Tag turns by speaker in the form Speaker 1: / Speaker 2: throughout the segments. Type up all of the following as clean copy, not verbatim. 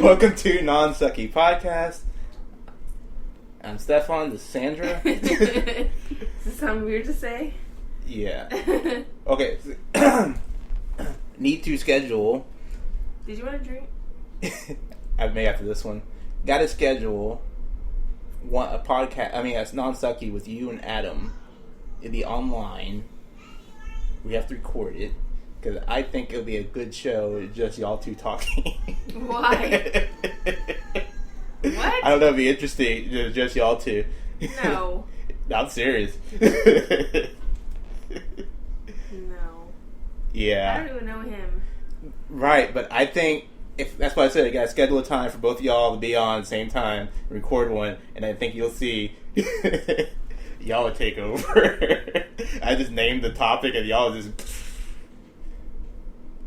Speaker 1: Welcome to Non-Sucky Podcast. I'm Stefan, this is Sandra.
Speaker 2: Does it sound weird to say?
Speaker 1: Yeah. Okay. Need to schedule.
Speaker 2: Did you want a drink?
Speaker 1: I've made after this one. Got to schedule a podcast. I mean, it's Non-Sucky with you and Adam. It'll be online. We have to record it. Because I think it'll be a good show, just y'all two talking.
Speaker 2: Why? What?
Speaker 1: I don't know, it'll be interesting, just y'all two.
Speaker 2: No.
Speaker 1: I'm serious.
Speaker 2: No.
Speaker 1: Yeah.
Speaker 2: I don't even know him.
Speaker 1: Right, but I think, if that's why I said, I gotta schedule a time for both of y'all to be on at the same time, record one, and I think you'll see y'all would take over. I just named the topic and y'all just...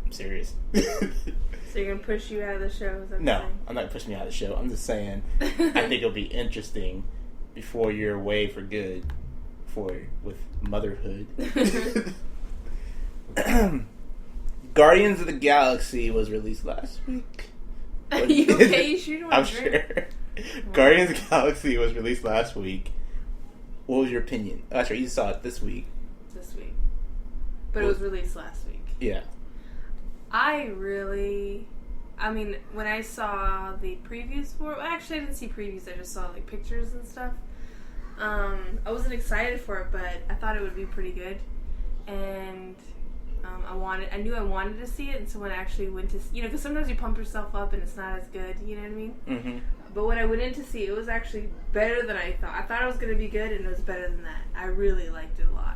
Speaker 1: I'm serious.
Speaker 2: So you're gonna push you out of the show?
Speaker 1: No, I'm not pushing you out of the show. I'm just saying I think it'll be interesting before you're away for good, with motherhood. Guardians of the Galaxy was released last week.
Speaker 2: Are you okay? You sure you want
Speaker 1: I'm
Speaker 2: to drink?
Speaker 1: sure. Guardians of the Galaxy was released last week. What was your opinion? Oh, that's right, you saw it this week.
Speaker 2: This week. But it was released last week.
Speaker 1: Yeah.
Speaker 2: When I saw the previews for it, actually I didn't see previews, I just saw like pictures and stuff. I wasn't excited for it, but I thought it would be pretty good. And I knew I wanted to see it, and so when I actually went to, because sometimes you pump yourself up and it's not as good, you know what I mean? Mm-hmm. But when I went in to see it, it was actually better than I thought. I thought it was going to be good, and it was better than that. I really liked it a lot.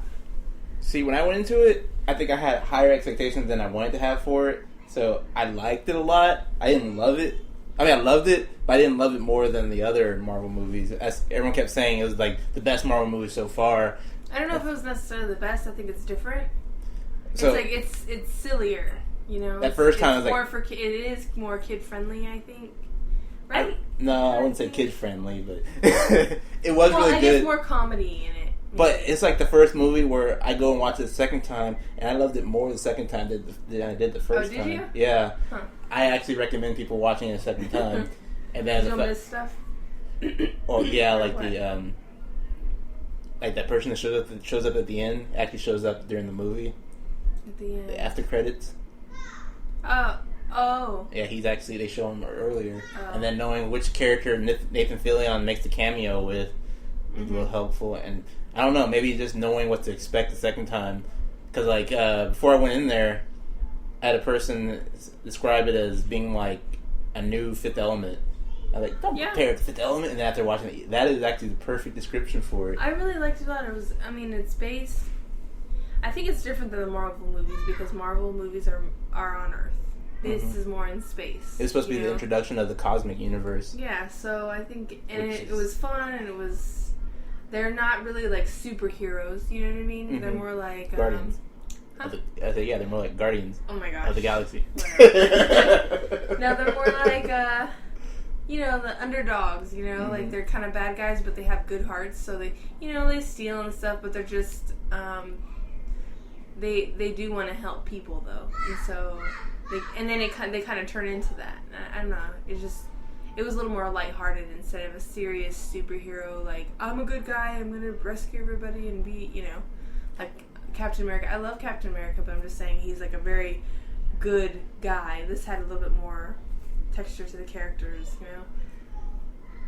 Speaker 1: See, when I went into it, I think I had higher expectations than I wanted to have for it. So I liked it a lot. I didn't love it. I mean, I loved it, but I didn't love it more than the other Marvel movies. As everyone kept saying, it was like the best Marvel movie so far.
Speaker 2: I don't know if it was necessarily the best. I think it's different.
Speaker 1: So,
Speaker 2: it's sillier,
Speaker 1: That first time,
Speaker 2: it is more kid friendly, I think. Right?
Speaker 1: I wouldn't say kid friendly, but it was really good.
Speaker 2: There's more comedy in it.
Speaker 1: But it's like the first movie where I go and watch it the second time, and I loved it more the second time than I did the first time.
Speaker 2: Oh, did you?
Speaker 1: Yeah.
Speaker 2: Huh.
Speaker 1: I actually recommend people watching it a second time. And then
Speaker 2: you'll miss stuff?
Speaker 1: Oh, yeah, like the like that person that shows up at the end actually shows up during the movie.
Speaker 2: At the end.
Speaker 1: The after credits.
Speaker 2: Oh.
Speaker 1: Yeah, they show him earlier. Oh. And then knowing which character Nathan Fillion makes the cameo with is real helpful. And I don't know, maybe just knowing what to expect the second time. Because, before I went in there, I had a person describe it as being like a new Fifth Element. I was like, don't compare it to Fifth Element. And after watching it, that is actually the perfect description for it.
Speaker 2: I really liked it a lot. It's based... I think it's different than the Marvel movies because Marvel movies are on Earth. This is more in space.
Speaker 1: It's supposed to be the introduction of the cosmic universe.
Speaker 2: Yeah, so I think... And it was fun, and it was... They're not really like superheroes, you know what I mean? Mm-hmm. They're more like...
Speaker 1: Guardians. Huh? They're more like Guardians.
Speaker 2: Oh my gosh.
Speaker 1: Of the Galaxy.
Speaker 2: No, they're more like, the underdogs,
Speaker 1: Mm-hmm.
Speaker 2: Like they're kind of bad guys, but they have good hearts, so they, they steal and stuff, but they're just, they do want to help people, though. And so, they kind of turn into that. I don't know, it was a little more lighthearted instead of a serious superhero, like, I'm a good guy, I'm going to rescue everybody and be, like Captain America. I love Captain America, but I'm just saying he's like a very good guy. This had a little bit more texture to the characters,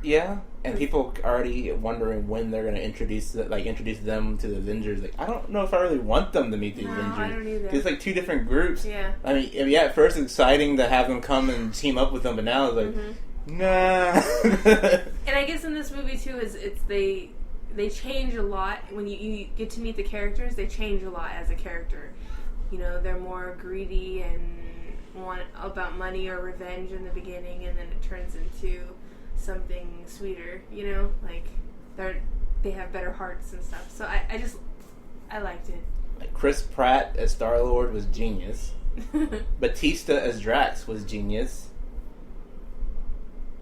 Speaker 1: Yeah, and people are already wondering when they're going to introduce them to the Avengers. Like, I don't know if I really want them to meet the Avengers.
Speaker 2: I don't either.
Speaker 1: It's like two different groups.
Speaker 2: Yeah.
Speaker 1: I mean, at first it's exciting to have them come and team up with them, but now it's like, nah.
Speaker 2: And I guess in this movie too they change a lot when you get to meet the characters. They change a lot as a character. They're more greedy and want about money or revenge in the beginning, and then it turns into something sweeter, you know? Like, they have better hearts and stuff. So I liked it.
Speaker 1: Like Chris Pratt as Star-Lord was genius. Batista as Drax was genius.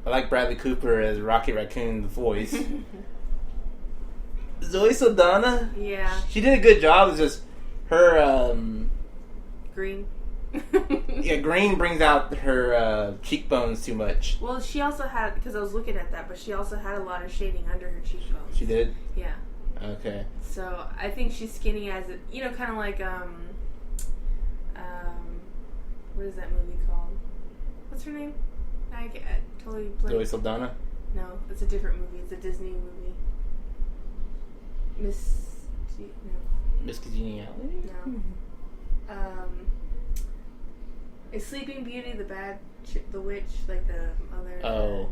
Speaker 1: I like Bradley Cooper as Rocky Raccoon, the voice. Zoe Saldana?
Speaker 2: Yeah.
Speaker 1: She did a good job. It's just her,
Speaker 2: Green.
Speaker 1: yeah, green brings out her cheekbones too much.
Speaker 2: Well, she also had, because I was looking at that, but she also had a lot of shading under her cheekbones.
Speaker 1: She did?
Speaker 2: Yeah.
Speaker 1: Okay.
Speaker 2: So I think she's skinny as it, you know, kind of like what is that movie called? What's her name? I totally blanked.
Speaker 1: Zoe Saldana?
Speaker 2: No, it's a different movie. It's a Disney movie. Miss
Speaker 1: Congeniality?
Speaker 2: No. Is Sleeping Beauty the witch, like the other?
Speaker 1: Oh,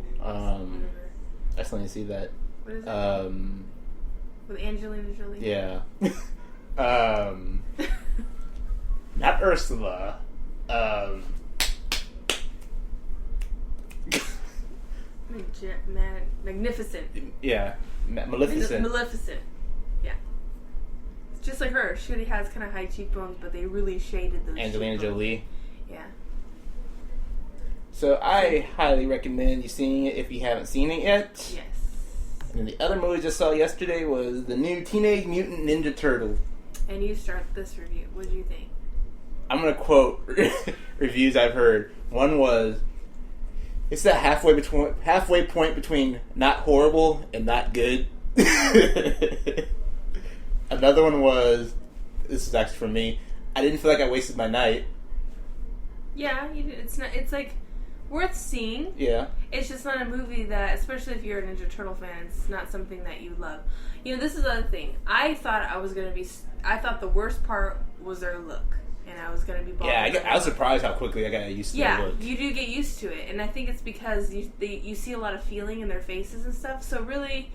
Speaker 1: I still need to see that.
Speaker 2: What is it? With Angelina Jolie.
Speaker 1: Yeah. Not Ursula.
Speaker 2: Magnificent.
Speaker 1: Yeah. Maleficent.
Speaker 2: Maleficent. Yeah. It's just like her. She already has kind of high cheekbones, but they really shaded those
Speaker 1: Angelina
Speaker 2: cheekbones.
Speaker 1: Jolie.
Speaker 2: Yeah.
Speaker 1: So I highly recommend you seeing it if you haven't seen it yet.
Speaker 2: Yes.
Speaker 1: And the other movie I just saw yesterday was the new Teenage Mutant Ninja Turtle. And
Speaker 2: you start this review. What do you think?
Speaker 1: I'm going to quote reviews I've heard. One was, it's that halfway point between not horrible and not good. Another one was, this is actually from me, I didn't feel like I wasted my night.
Speaker 2: Yeah, you did. It's like worth seeing.
Speaker 1: Yeah.
Speaker 2: It's just not a movie that, especially if you're a Ninja Turtle fan, it's not something that you love. You know, this is the other thing. I thought the worst part was their look. And I was going to be bothered.
Speaker 1: Yeah, I was surprised how quickly I got used to their look.
Speaker 2: Yeah, you do get used to it. And I think it's because you see a lot of feeling in their faces and stuff. So really,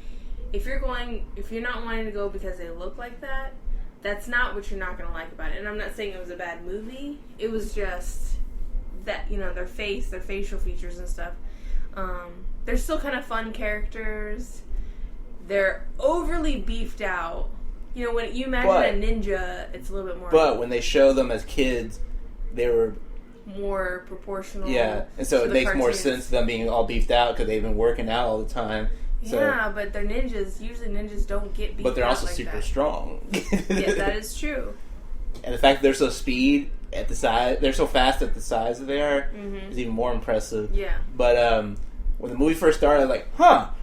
Speaker 2: if you're not wanting to go because they look like that, that's not what you're not going to like about it. And I'm not saying it was a bad movie. It was just that, you know, their facial features and stuff. They're still kind of fun characters. They're overly beefed out. You know, when you imagine a ninja, it's a little bit more...
Speaker 1: But when they show them as kids, they were...
Speaker 2: more proportional.
Speaker 1: Yeah, and so it makes more sense them being all beefed out because they've been working out all the time.
Speaker 2: Yeah, but they're ninjas. Usually ninjas don't get beefed out.
Speaker 1: But they're also
Speaker 2: like
Speaker 1: super
Speaker 2: that.
Speaker 1: strong.
Speaker 2: Yeah, that is true.
Speaker 1: And the fact that they're so they're so fast at the size that they are, is even more impressive.
Speaker 2: Yeah.
Speaker 1: But when the movie first started, I was like,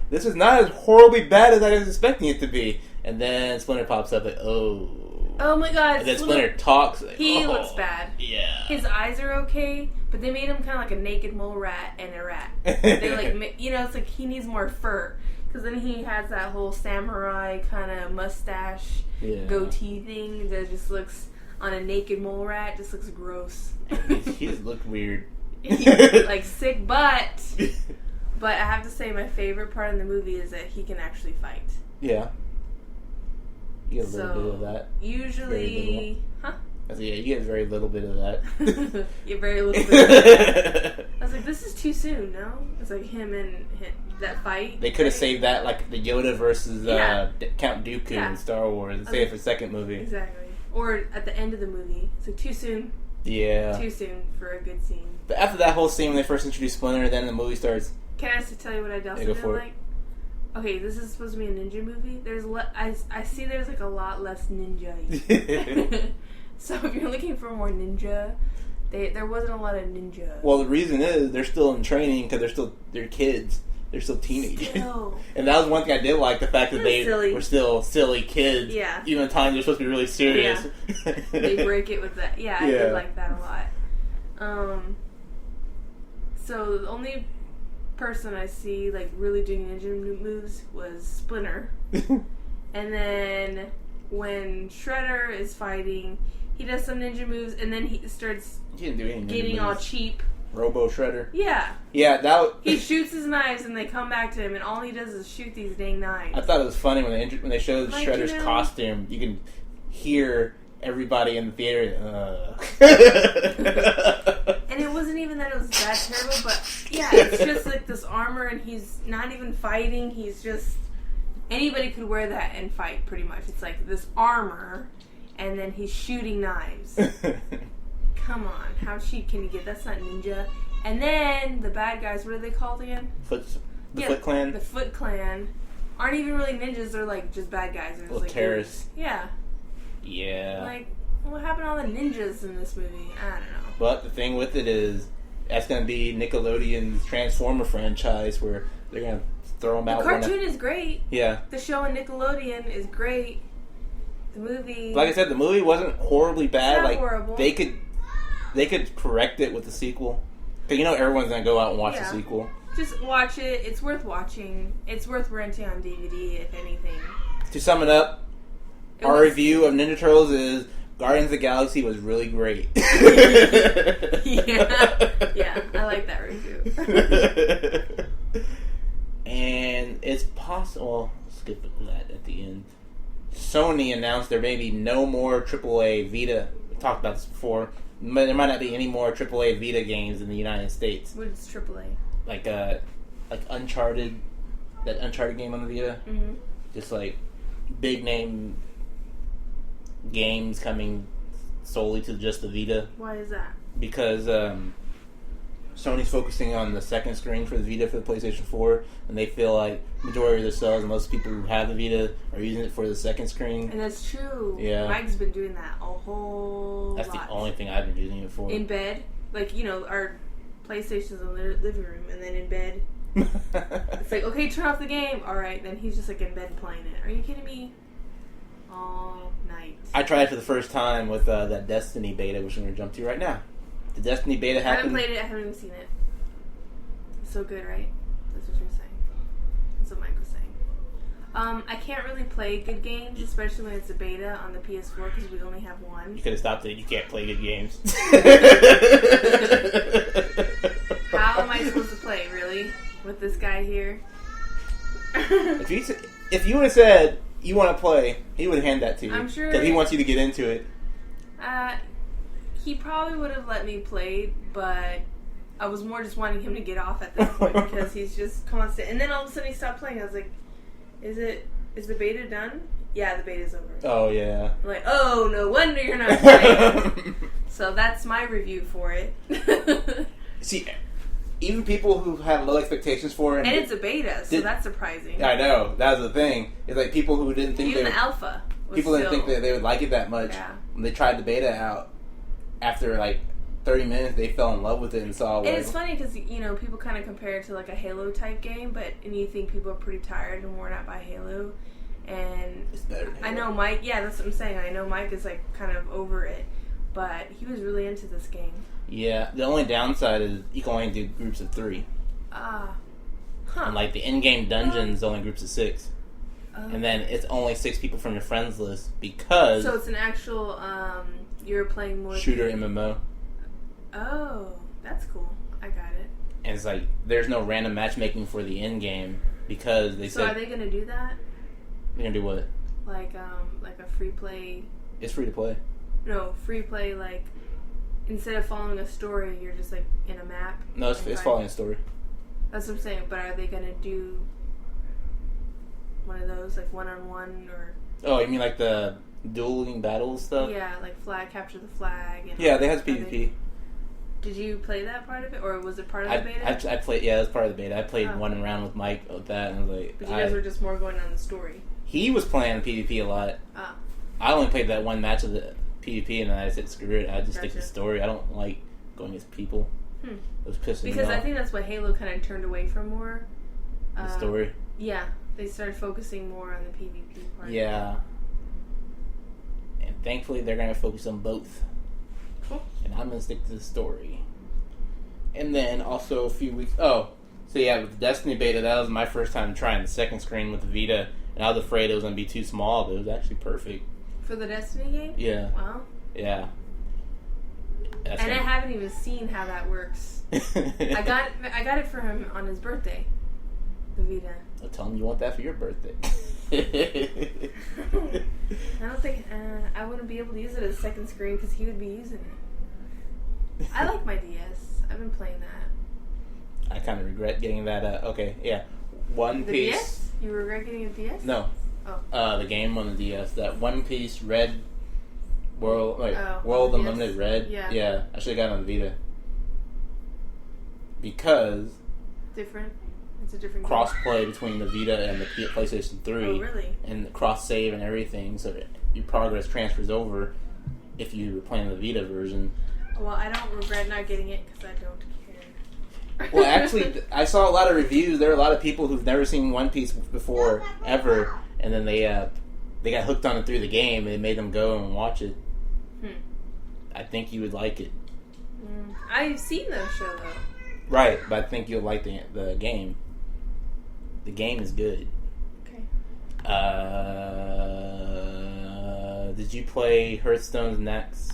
Speaker 1: this is not as horribly bad as I was expecting it to be. And then Splinter pops up like, oh
Speaker 2: my god.
Speaker 1: And then Splinter talks. Like,
Speaker 2: he looks bad.
Speaker 1: Yeah.
Speaker 2: His eyes are okay, but they made him kind of like a naked mole rat and a rat. They like, you know, it's like he needs more fur. Because then he has that whole samurai kind of mustache, goatee thing that just looks, on a naked mole rat, just looks gross.
Speaker 1: He just looked weird.
Speaker 2: Like sick butt. But I have to say my favorite part in the movie is that he can actually fight.
Speaker 1: Yeah. You get a little bit of that.
Speaker 2: Usually... Huh?
Speaker 1: You get very little bit of that.
Speaker 2: You very little bit of that. I was like, this is too soon, no? It's like him and that fight.
Speaker 1: They could have saved that, like the Yoda versus Count Dooku in Star Wars. And save it for the second movie.
Speaker 2: Exactly. Or at the end of the movie. It's like, too soon.
Speaker 1: Yeah.
Speaker 2: Too soon for a good scene.
Speaker 1: But after that whole scene when they first introduced Splinter, then the movie starts...
Speaker 2: Can I tell you what I also didn't like? Okay, this is supposed to be a ninja movie. I see there's like a lot less ninja. So if you're looking for more ninja, there wasn't a lot of ninja.
Speaker 1: Well, the reason is they're still in training because they're kids. They're still teenagers. And that was one thing I did like, the fact that they were still silly kids. Yeah. Even at times they're supposed to be really serious.
Speaker 2: Yeah. They break it with that. Yeah, I did like that a lot. So the only person I see like really doing ninja moves was Splinter. And then when Shredder is fighting, he does some ninja moves and then he starts getting all cheap.
Speaker 1: Robo Shredder.
Speaker 2: Yeah.
Speaker 1: Yeah,
Speaker 2: he shoots his knives and they come back to him and all he does is shoot these dang knives.
Speaker 1: I thought it was funny when they showed Shredder's costume. You can hear everybody in the theater.
Speaker 2: And it wasn't even that it was that terrible, but yeah, it's just like this armor, and he's not even fighting. He's just anybody could wear that and fight, pretty much. It's like this armor, and then he's shooting knives. Come on, how cheap can you get? That's not ninja. And then the bad guys, what are they called again?
Speaker 1: Foot Clan.
Speaker 2: The Foot Clan aren't even really ninjas. They're like just bad guys. They're just like
Speaker 1: terrorists.
Speaker 2: Yeah.
Speaker 1: Yeah.
Speaker 2: Like, what happened to all the ninjas in this movie? I don't know.
Speaker 1: But the thing with it is, that's going to be Nickelodeon's Transformer franchise, where they're going to throw them out.
Speaker 2: The cartoon is great.
Speaker 1: Yeah.
Speaker 2: The show on Nickelodeon is great. The movie,
Speaker 1: like I said, the movie wasn't horribly bad.
Speaker 2: It's not
Speaker 1: like
Speaker 2: horrible.
Speaker 1: They could correct it with the sequel. Because everyone's going to go out and watch the sequel.
Speaker 2: Just watch it. It's worth watching. It's worth renting on DVD, if anything.
Speaker 1: To sum it up, our review of Ninja Turtles is Guardians of the Galaxy was really great.
Speaker 2: Yeah, I like that review.
Speaker 1: And it's possible, skip that at the end. Sony announced there may be no more AAA Vita. We talked about this before. There might not be any more AAA Vita games in the United States.
Speaker 2: What is AAA?
Speaker 1: Like Uncharted, that Uncharted game on the Vita.
Speaker 2: Mm-hmm.
Speaker 1: Just like big name games coming solely to just the Vita.
Speaker 2: Why is that?
Speaker 1: Because Sony's focusing on the second screen for the Vita for the PlayStation 4, and they feel like majority of their sales and most people who have the Vita are using it for the second screen.
Speaker 2: And that's true.
Speaker 1: Yeah.
Speaker 2: Mike's been doing that a whole
Speaker 1: That's
Speaker 2: lot.
Speaker 1: the only thing I've been using it for.
Speaker 2: In bed, like, our PlayStation's in the living room, and then in bed, it's like, okay, turn off the game. All right, then he's just like in bed playing it. Are you kidding me? All night.
Speaker 1: I tried for the first time with that Destiny beta, which I'm going to jump to right now. The Destiny beta happened.
Speaker 2: I haven't played it. I haven't even seen it. It's so good, right? That's what you're saying. That's what Mike was saying. I can't really play good games, especially when it's a beta on the PS4, because we only have one.
Speaker 1: You could have stopped it. You can't play good games.
Speaker 2: How am I supposed to play, really? With this guy here?
Speaker 1: If you would have said you want to play, he would hand that to you.
Speaker 2: I'm sure.
Speaker 1: Because he wants you to get into it.
Speaker 2: He probably would have let me play, but I was more just wanting him to get off at this point because he's just constant. And then all of a sudden he stopped playing. I was like, is the beta done? Yeah, the beta's over.
Speaker 1: Oh, yeah.
Speaker 2: I'm like, oh, no wonder you're not playing. So that's my review for it.
Speaker 1: See, even people who have low expectations for it...
Speaker 2: And it's a beta, so that's surprising.
Speaker 1: I know. That was the thing. It's like people who didn't think
Speaker 2: even the alpha
Speaker 1: people didn't think that they would like it that much.
Speaker 2: Yeah.
Speaker 1: When they tried the beta out, after like 30 minutes, they fell in love with it and saw...
Speaker 2: And it's funny because, people kind of compare it to like a Halo type game, and you think people are pretty tired and worn out by Halo. And
Speaker 1: it's better than Halo.
Speaker 2: I know Mike, yeah, that's what I'm saying. I know Mike is like kind of over it, but he was really into this game.
Speaker 1: Yeah, the only downside is you can only do groups of 3. And like the in-game dungeons, only groups of 6. And then it's only 6 people from your friends list because...
Speaker 2: So it's an actual, you're playing more...
Speaker 1: Shooter MMO.
Speaker 2: Oh, that's cool. I got it.
Speaker 1: And it's like, there's no random matchmaking for the in-game because they said...
Speaker 2: So are they going to do that?
Speaker 1: They're going to do what?
Speaker 2: Like a free play...
Speaker 1: It's free to play.
Speaker 2: No, free play, like, instead of following a story, you're just, like, in a map.
Speaker 1: No, it's following a story.
Speaker 2: That's what I'm saying, but are they going to do one of those, like, one-on-one, or...
Speaker 1: Oh, you mean like the dueling battle stuff?
Speaker 2: Yeah, like capture the flag. And
Speaker 1: yeah, they have PvP.
Speaker 2: Did you play that part of it, or was it part of the beta?
Speaker 1: I played, yeah, it was part of the beta. I played one round with Mike with that, and I was like...
Speaker 2: But you guys were just more going on the story.
Speaker 1: He was playing PvP a lot.
Speaker 2: Oh.
Speaker 1: I only played that one match of the PvP, and then I said, screw it, I just stick to the story. I don't like going against people. It was pissing me off.
Speaker 2: Because I think that's what Halo kind of turned away from more.
Speaker 1: The story?
Speaker 2: Yeah. They started focusing more on the PvP part.
Speaker 1: Yeah. And thankfully, they're going to focus on both.
Speaker 2: Cool.
Speaker 1: And I'm going to stick to the story. And then also a few weeks... Oh, so yeah, with the Destiny beta, that was my first time trying the second screen with the Vita. And I was afraid it was going to be too small, but it was actually perfect.
Speaker 2: For the Destiny game?
Speaker 1: Yeah.
Speaker 2: Wow.
Speaker 1: Yeah.
Speaker 2: I haven't even seen how that works. I got it for him on his birthday. The Vita.
Speaker 1: I'll tell him you want that for your birthday.
Speaker 2: I don't think I wouldn't be able to use it as a second screen because he would be using it. I like my DS. I've been playing that.
Speaker 1: I kind of regret getting that. Okay, yeah. One Piece.
Speaker 2: DS? You regret getting a DS?
Speaker 1: No.
Speaker 2: Oh.
Speaker 1: The game on the DS. That One Piece Red World, World
Speaker 2: DS.
Speaker 1: Unlimited Red.
Speaker 2: Yeah.
Speaker 1: I should have gotten on Vita. Because
Speaker 2: different. It's a different
Speaker 1: cross-play between the Vita and the PlayStation 3.
Speaker 2: Oh, really?
Speaker 1: And cross-save and everything, so your progress transfers over if you were playing the Vita version.
Speaker 2: Well, I don't regret not getting it because I don't care.
Speaker 1: Well, actually, I saw a lot of reviews. There are a lot of people who've never seen One Piece before, ever, and then they got hooked on it through the game, and it made them go and watch it. I think you would like it.
Speaker 2: I've seen that show, though.
Speaker 1: Right, but I think you'll like the game. The game is good.
Speaker 2: Okay.
Speaker 1: Did you play Hearthstone's next?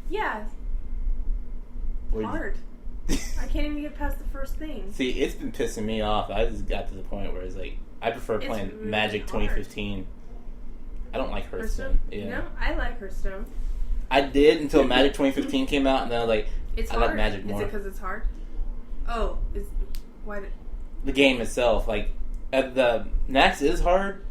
Speaker 2: Yeah. Hard. I can't even get past the first thing.
Speaker 1: See, it's been pissing me off. I just got to the point where it's like, I prefer playing
Speaker 2: really
Speaker 1: Magic
Speaker 2: hard.
Speaker 1: 2015. I don't like Hearthstone. Yeah.
Speaker 2: No, I like Hearthstone.
Speaker 1: I did until Magic 2015 came out, and then I was like,
Speaker 2: It's
Speaker 1: I
Speaker 2: hard.
Speaker 1: like Magic more.
Speaker 2: Is it because it's hard? Oh, why did...
Speaker 1: The game itself, like, the next is hard.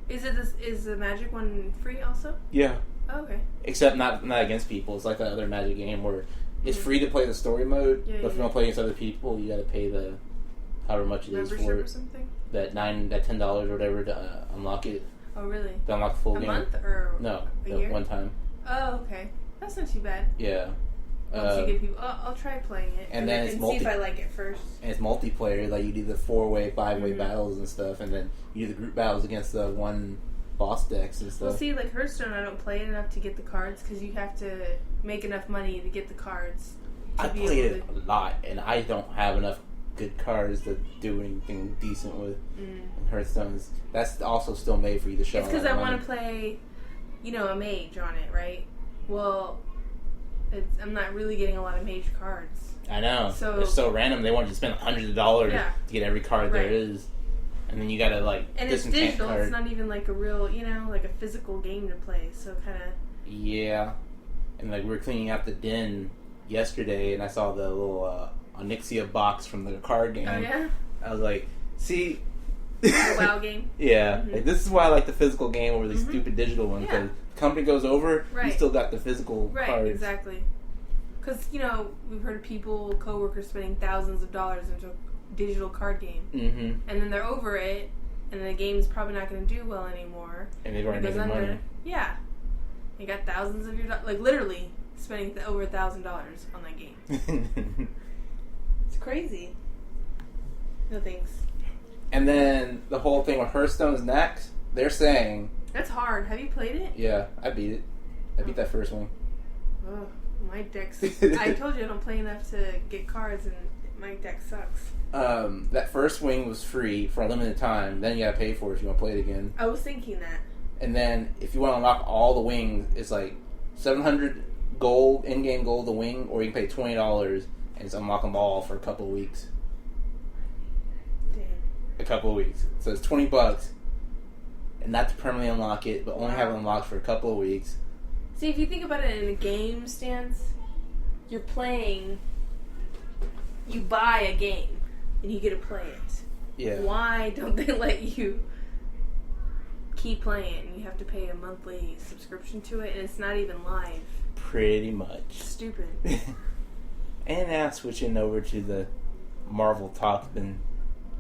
Speaker 2: Is the Magic one free also?
Speaker 1: Yeah.
Speaker 2: Oh, okay.
Speaker 1: Except not against people. It's like that other Magic game where it's free to play the story mode, but if you don't play against other people, you got to pay the however much it is for
Speaker 2: membership
Speaker 1: it.
Speaker 2: Or something?
Speaker 1: That $10 or whatever to unlock it.
Speaker 2: Oh, really?
Speaker 1: To unlock the full game.
Speaker 2: A month or
Speaker 1: No,
Speaker 2: a year?
Speaker 1: one time.
Speaker 2: Oh, okay. That's not too bad.
Speaker 1: Yeah.
Speaker 2: Once you get people, I'll try playing it
Speaker 1: and then
Speaker 2: see if I like it first.
Speaker 1: And it's multiplayer. Like you do the 4-way, 5-way battles and stuff, and then you do the group battles against the one boss decks and stuff.
Speaker 2: Well, see, like Hearthstone, I don't play it enough to get the cards because you have to make enough money to get the cards.
Speaker 1: I played it a lot, and I don't have enough good cards to do anything decent with. Hearthstone's that's also still made for you to show.
Speaker 2: It's because I want to play, a mage on it, right? Well, I'm not really getting a lot of mage cards.
Speaker 1: I know.
Speaker 2: So
Speaker 1: it's so random. They want you to spend hundreds of dollars to get every card there is, and then you gotta
Speaker 2: And it's digital. It's not even like a real, like a physical game to play. So kind of.
Speaker 1: Yeah, and like we were cleaning out the den yesterday, and I saw the little Onyxia box from the card game.
Speaker 2: Oh yeah.
Speaker 1: I was like, see.
Speaker 2: The WoW game.
Speaker 1: Yeah, like, this is why I like the physical game over the stupid digital one. Because company goes over, you still got the physical cards.
Speaker 2: Right, exactly. Because we've heard of people, coworkers spending thousands of dollars into a digital card game, and then they're over it, and the game's probably not going to do well anymore.
Speaker 1: And they've already made money.
Speaker 2: Yeah, you got thousands of literally spending over $1,000 on that game. It's crazy. No thanks.
Speaker 1: And then the whole thing with Hearthstone's next, they're saying...
Speaker 2: That's hard. Have you played it?
Speaker 1: Yeah, I beat it. I beat that first one.
Speaker 2: Oh, my deck's... I told you I don't play enough to get cards, and my deck sucks.
Speaker 1: That first wing was free for a limited time. Then you gotta pay for it if you want to play it again.
Speaker 2: I was thinking that.
Speaker 1: And then if you want to unlock all the wings, it's like 700 gold, in-game gold a wing, or you can pay $20 and just unlock them all for a couple of weeks. A couple of weeks. So it's $20, and not to permanently unlock it, but only have it unlocked for a couple of weeks.
Speaker 2: See, if you think about it in a game stance, you're playing, you buy a game, and you get to play it.
Speaker 1: Yeah.
Speaker 2: Why don't they let you keep playing it, and you have to pay a monthly subscription to it, and it's not even live?
Speaker 1: Pretty much.
Speaker 2: Stupid.
Speaker 1: And now switching over to the Marvel talk,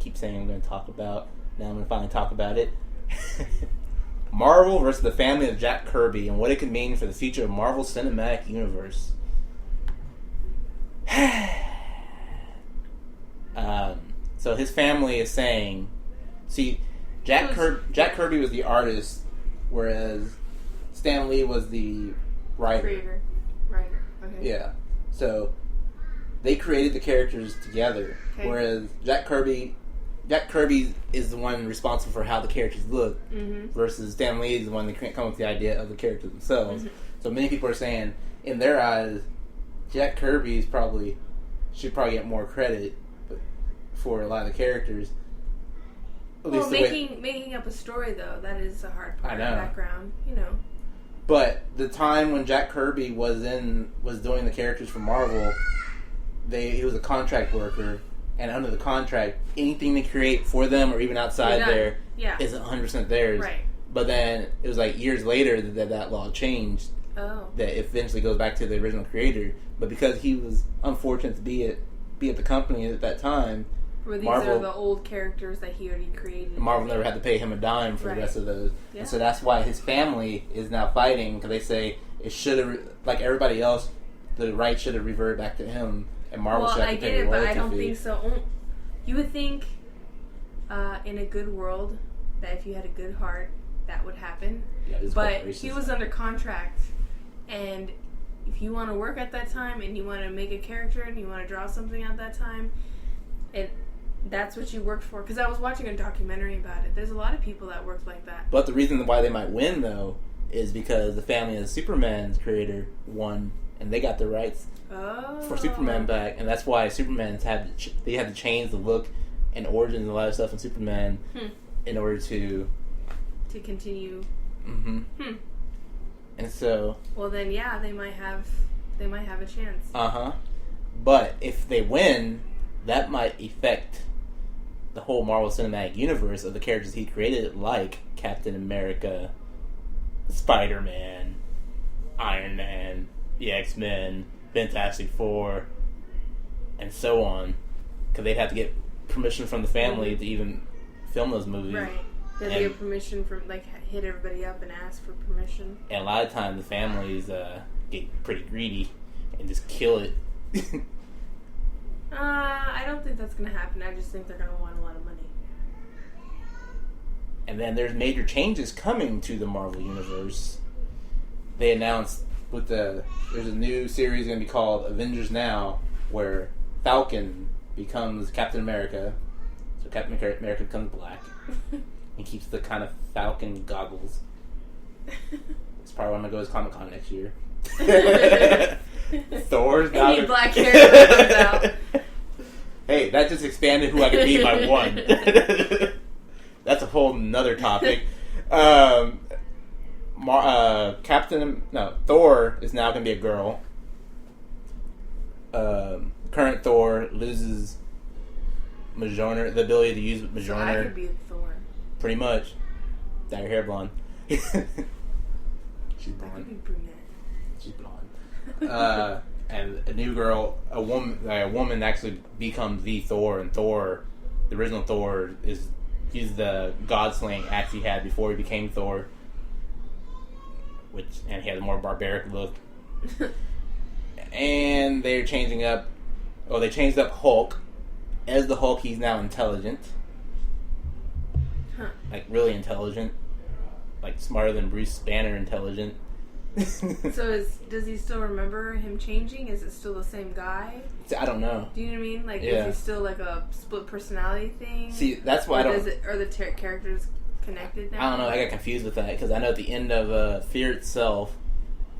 Speaker 1: keep saying I'm going to talk about. Now I'm going to finally talk about it. Marvel versus the family of Jack Kirby and what it could mean for the future of Marvel Cinematic Universe. So his family is saying, see, Jack Kirby was the artist, whereas Stan Lee was the writer.
Speaker 2: Writer. Okay.
Speaker 1: Yeah. So they created the characters together, whereas Jack Kirby is the one responsible for how the characters look, versus Stan Lee is the one that can't come up with the idea of the characters themselves. So many people are saying, in their eyes, Jack Kirby should probably get more credit for a lot of the characters.
Speaker 2: Well, making up a story though, that is a hard part.
Speaker 1: I know.
Speaker 2: Background,
Speaker 1: But the time when Jack Kirby was doing the characters for Marvel, he was a contract worker, and under the contract, anything they create for them or even outside there is 100% theirs.
Speaker 2: Right.
Speaker 1: But then it was like years later that law changed.
Speaker 2: Oh.
Speaker 1: That it eventually goes back to the original creator. But because he was unfortunate to be at the company at that time,
Speaker 2: where these are the old characters that he already created.
Speaker 1: Marvel never had to pay him a dime for the rest of those. Yeah. And so that's why his family is now fighting, because they say it should have, like everybody else, the rights should have reverted back to him, and Marvel should have to pay a royalty fee. Well, I get it, but I don't think so.
Speaker 2: You would think in a good world that if you had a good heart, that would happen. Yeah, but he was under contract, and if you want to work at that time, and you want to make a character, and you want to draw something at that time, that's what you worked for. Because I was watching a documentary about it. There's a lot of people that worked like that.
Speaker 1: But the reason why they might win, though, is because the family of Superman's creator won, and they got the rights for Superman back. And that's why Superman's had to change the look and origins and a lot of stuff in Superman in order to
Speaker 2: continue.
Speaker 1: Mm-hmm. And so...
Speaker 2: Well, then, yeah, they might have a chance.
Speaker 1: Uh-huh. But if they win, that might affect the whole Marvel Cinematic Universe of the characters he created, like Captain America, Spider-Man, Iron Man, the X-Men, Fantastic Four, and so on. Because they'd have to get permission from the family to even film those movies.
Speaker 2: Right. They'd get permission from, hit everybody up and ask for permission.
Speaker 1: And a lot of times the families get pretty greedy and just kill it.
Speaker 2: I don't think that's going to happen. I just think they're going to want a lot of money.
Speaker 1: And then there's major changes coming to the Marvel Universe. They announced there's a new series going to be called Avengers Now, where Falcon becomes Captain America. So Captain America becomes black. And keeps the kind of Falcon goggles. It's probably when I'm going to go to Comic-Con next year. Thor's got
Speaker 2: any black character comes out.
Speaker 1: Hey, that just expanded who I could be by one. That's a whole nother topic. Thor is now going to be a girl. Current Thor loses Mjolnir, the ability to use Mjolnir. So
Speaker 2: I could be Thor.
Speaker 1: Pretty much. Dye your hair blonde. She's blonde.
Speaker 2: I could be brunette.
Speaker 1: She's blonde. And a new girl, a woman actually becomes the Thor, and Thor, the original Thor, he's the god-slaying axe he had before he became Thor, and he had a more barbaric look. And they're changing up. Oh, they changed up Hulk. As the Hulk, he's now intelligent.
Speaker 2: Huh.
Speaker 1: Like really intelligent, like smarter than Bruce Banner intelligent.
Speaker 2: So does he still remember him changing? Is it still the same guy?
Speaker 1: I don't know.
Speaker 2: Do you know what I mean? Like, is he still like a split personality thing?
Speaker 1: See, that's why
Speaker 2: are the characters connected now?
Speaker 1: I don't know. I got confused with that because I know at the end of Fear Itself,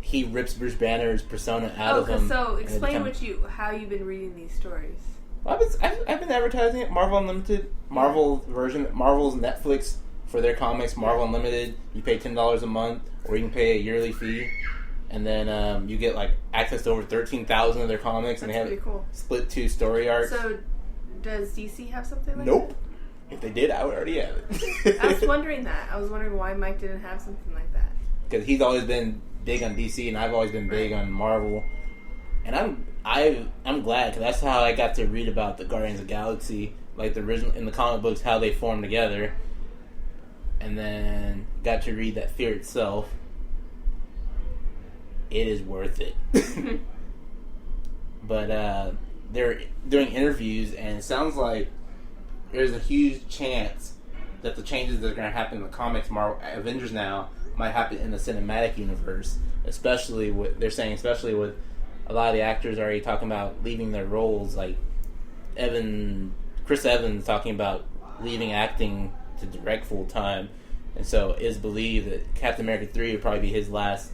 Speaker 1: he rips Bruce Banner's persona out of him.
Speaker 2: So explain how you've been reading these stories.
Speaker 1: I've been advertising it. Marvel Unlimited, Marvel's Netflix for their comics. Marvel Unlimited, you pay $10 a month, or you can pay a yearly fee, and then you get access to over 13,000 of their comics.
Speaker 2: That's
Speaker 1: and they have
Speaker 2: pretty cool.
Speaker 1: Split 2 story arcs.
Speaker 2: So, does DC have something like
Speaker 1: Nope.
Speaker 2: that?
Speaker 1: If they did, I would already have it.
Speaker 2: I was wondering that. I was wondering why Mike didn't have something like that.
Speaker 1: Because he's always been big on DC, and I've always been big on Marvel. And I'm glad, because that's how I got to read about the Guardians of the Galaxy, like the original in the comic books, how they formed together, and then got to read that Fear Itself. It is worth it. But they're doing interviews, and it sounds like there's a huge chance that the changes that are going to happen in the comics, Avengers Now, might happen in the cinematic universe, especially with a lot of the actors already talking about leaving their roles, like Chris Evans talking about leaving acting to direct full time, and so it is believed that Captain America 3 would probably be his last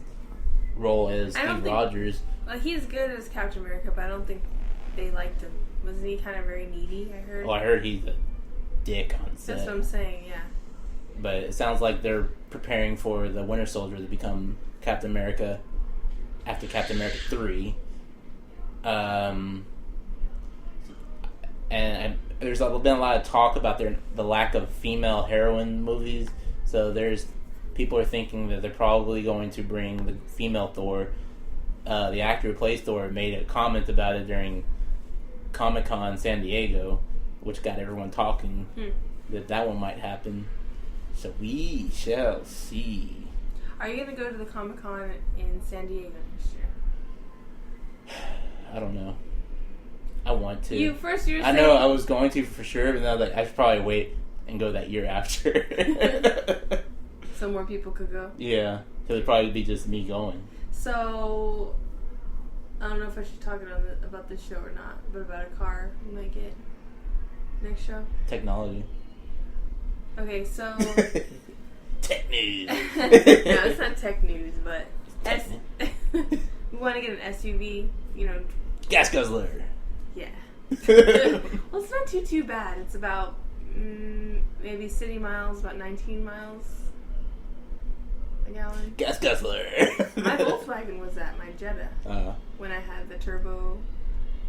Speaker 1: role as Steve Rogers.
Speaker 2: Well, he's good as Captain America, but I don't think they liked him. Wasn't he kind of very needy? I heard.
Speaker 1: Oh, I heard he's dick on set.
Speaker 2: That's what I'm saying, yeah.
Speaker 1: But it sounds like they're preparing for the Winter Soldier to become Captain America after Captain America 3. And there's been a lot of talk about the lack of female heroine movies. So people are thinking that they're probably going to bring the female Thor. The actor who plays Thor made a comment about it during Comic-Con San Diego, which got everyone talking that one might happen. So we shall see.
Speaker 2: Are you going to go to the Comic-Con in San Diego next year?
Speaker 1: I don't know. I want to.
Speaker 2: You saying...
Speaker 1: I know I was going to for sure, but now that I should probably wait and go that year after.
Speaker 2: So more people could go?
Speaker 1: Yeah. So it'd probably be just me going.
Speaker 2: So, I don't know if I should talk about this show or not, but about a car we might get next show.
Speaker 1: Technology.
Speaker 2: Okay, so...
Speaker 1: Tech news.
Speaker 2: No, it's not tech news, but... We want to get an SUV,
Speaker 1: Gas guzzler.
Speaker 2: Yeah. Well, it's not too bad. It's about, maybe city miles, about 19 miles a gallon.
Speaker 1: Gas guzzler.
Speaker 2: My Volkswagen was that, my Jetta. When I had the turbo,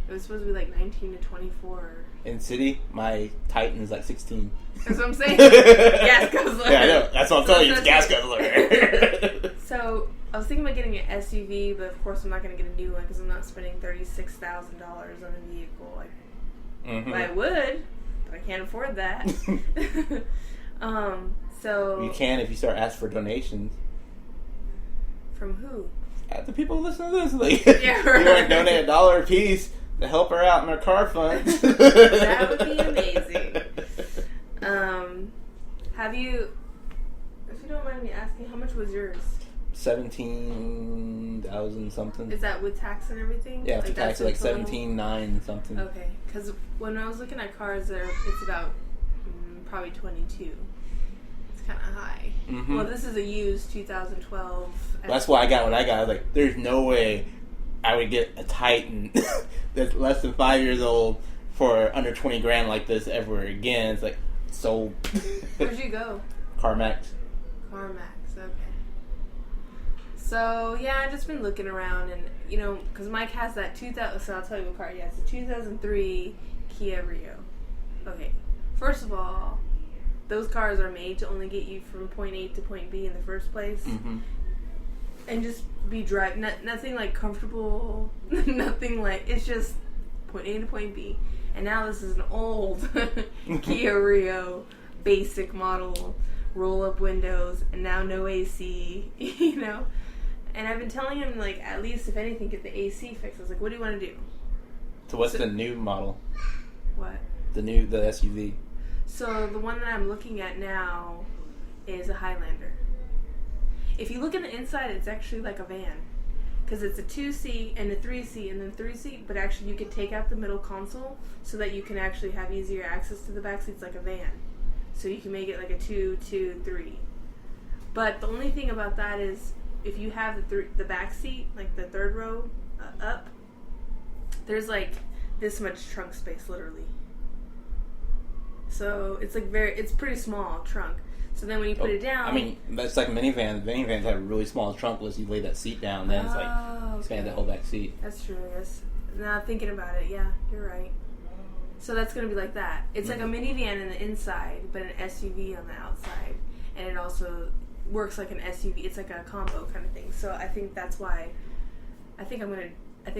Speaker 2: it was supposed to be like 19 to 24.
Speaker 1: In city, my Titan is like 16.
Speaker 2: That's what I'm saying. Gas guzzler.
Speaker 1: Yeah, I know. That's what I'm telling you. It's gas guzzler.
Speaker 2: So, I was thinking about getting an SUV, but of course I'm not going to get a new one because I'm not spending $36,000 on a vehicle. But I would, but I can't afford that. So
Speaker 1: you can if you start asking for donations.
Speaker 2: From who?
Speaker 1: The people who listen to this. Like,
Speaker 2: yeah, right.
Speaker 1: You want to donate $1 a piece to help her out in her car funds.
Speaker 2: That would be amazing. Have you, if you don't mind me asking, how much was yours?
Speaker 1: 17,000 something.
Speaker 2: Is that with tax and everything?
Speaker 1: Yeah, after tax, like 17,900 something.
Speaker 2: Okay, because when I was looking at cars, it's about probably 22. It's kind of high. Mm-hmm. Well, this is a used 2012.
Speaker 1: That's why I got what I got. I was like, there's no way I would get a Titan that's less than 5 years old for under 20 grand like this ever again. It's like, sold.
Speaker 2: Where'd you go?
Speaker 1: CarMax,
Speaker 2: okay. So, yeah, I've just been looking around and, because Mike has that 2000, so I'll tell you what car he has. It's a 2003 Kia Rio. Okay, first of all, those cars are made to only get you from point A to point B in the first place. Mm-hmm. And just be nothing like comfortable, nothing like, it's just point A to point B. And now this is an old Kia Rio, basic model, roll-up windows, and now no AC, And I've been telling him, like, at least, if anything, get the AC fixed. I was like, what do you want to do?
Speaker 1: So what's the new model?
Speaker 2: What?
Speaker 1: The SUV.
Speaker 2: So the one that I'm looking at now is a Highlander. If you look at the inside, it's actually like a van. Because it's a 2-seat and a 3-seat and then 3-seat, but actually you can take out the middle console so that you can actually have easier access to the back seats like a van. So you can make it like a 2, 2, 3. But the only thing about that is if you have the back seat, like the third row up, there's like this much trunk space, literally. So it's like it's pretty small trunk. So then when you put it down...
Speaker 1: I mean, that's like a minivan. Minivans have a really small trunk unless you lay that seat down. Then it's like, expand the whole back seat.
Speaker 2: That's true, yes. Now thinking about it, yeah, you're right. So that's going to be like that. It's like a minivan in the inside, but an SUV on the outside. And it also works like an SUV. It's like a combo kind of thing. So I think that's why... I think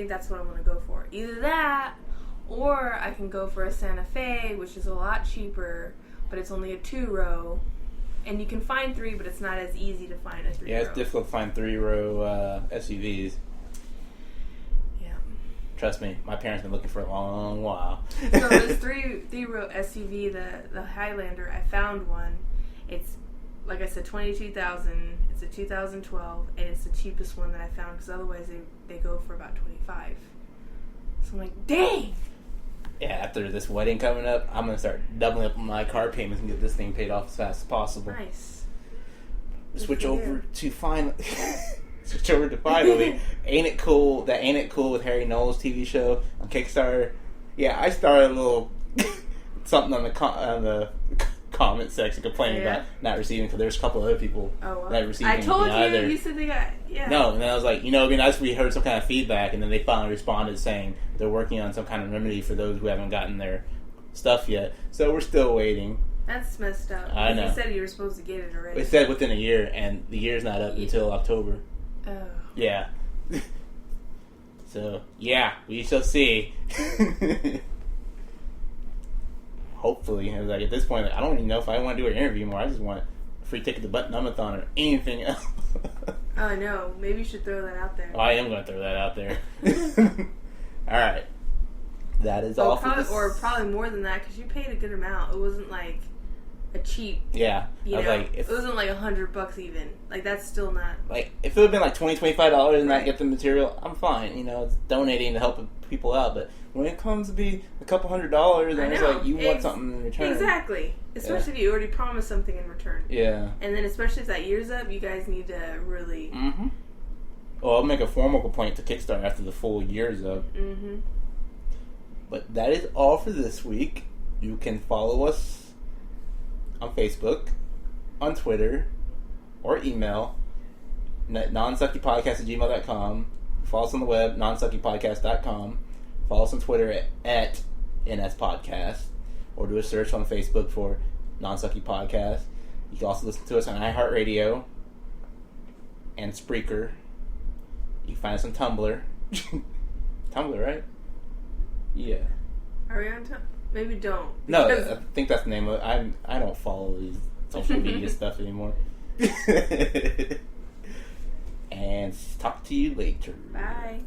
Speaker 2: that's what I'm going to go for. Either that, or I can go for a Santa Fe, which is a lot cheaper, but it's only a 2-row. And you can find 3, but it's not as easy to find a 3-row.
Speaker 1: Yeah, it's difficult to find 3-row SUVs.
Speaker 2: Yeah.
Speaker 1: Trust me, my parents have been looking for a long while.
Speaker 2: So this 3-row SUV, the Highlander, I found one. It's, like I said, $22,000. It's a 2012, and it's the cheapest one that I found because otherwise they go for about $25,000. So I'm like, dang!
Speaker 1: Yeah, after this wedding coming up, I'm going to start doubling up my car payments and get this thing paid off as fast as possible.
Speaker 2: Nice.
Speaker 1: Switch over to finally. Ain't It Cool? That Ain't It Cool with Harry Knowles TV show on Kickstarter. Yeah, I started a little something on the comment section complaining about not receiving, because there's a couple other people that received.
Speaker 2: I told you. Either. You said they got
Speaker 1: No, and then I was like, it'd be nice if we heard some kind of feedback, and then they finally responded saying they're working on some kind of remedy for those who haven't gotten their stuff yet. So we're still waiting.
Speaker 2: That's messed up.
Speaker 1: I know.
Speaker 2: You said you were supposed to get it already.
Speaker 1: It said within a year, and the year's not up until October.
Speaker 2: Oh.
Speaker 1: Yeah. So, yeah, we shall see. Hopefully. I was like, at this point, I don't even know if I want to do an interview more. I just want a free ticket to Button-Umathon or anything else.
Speaker 2: Oh, no. Maybe you should throw that out there.
Speaker 1: Oh, I am going to throw that out there. All right. That is all for this.
Speaker 2: Or probably more than that, because you paid a good amount. It wasn't like a cheap.
Speaker 1: Yeah.
Speaker 2: It wasn't like $100 even. Like, that's still not.
Speaker 1: Like, if it would have been like $20-$25 and I get the material, I'm fine. It's donating to help people out. But when it comes to be a couple $100, and it's like you want something in return.
Speaker 2: Exactly. Especially if you already promised something in return.
Speaker 1: Yeah.
Speaker 2: And then especially if that year's up, you guys need to really.
Speaker 1: Mm-hmm. Well, I'll make a formal complaint to Kickstarter after the full year's up.
Speaker 2: Mm-hmm.
Speaker 1: But that is all for this week. You can follow us on Facebook, on Twitter, or email nonsuckypodcast@gmail.com. Follow us on the web, nonsuckypodcast.com. Follow us on Twitter at NSPodcast, or do a search on Facebook for Non-Sucky Podcast. You can also listen to us on iHeartRadio and Spreaker. You can find us on Tumblr. Tumblr, right? Yeah.
Speaker 2: Are we on Tumblr? Maybe don't.
Speaker 1: No, I think that's the name of it. I don't follow these social media stuff anymore. And talk to you later.
Speaker 2: Bye.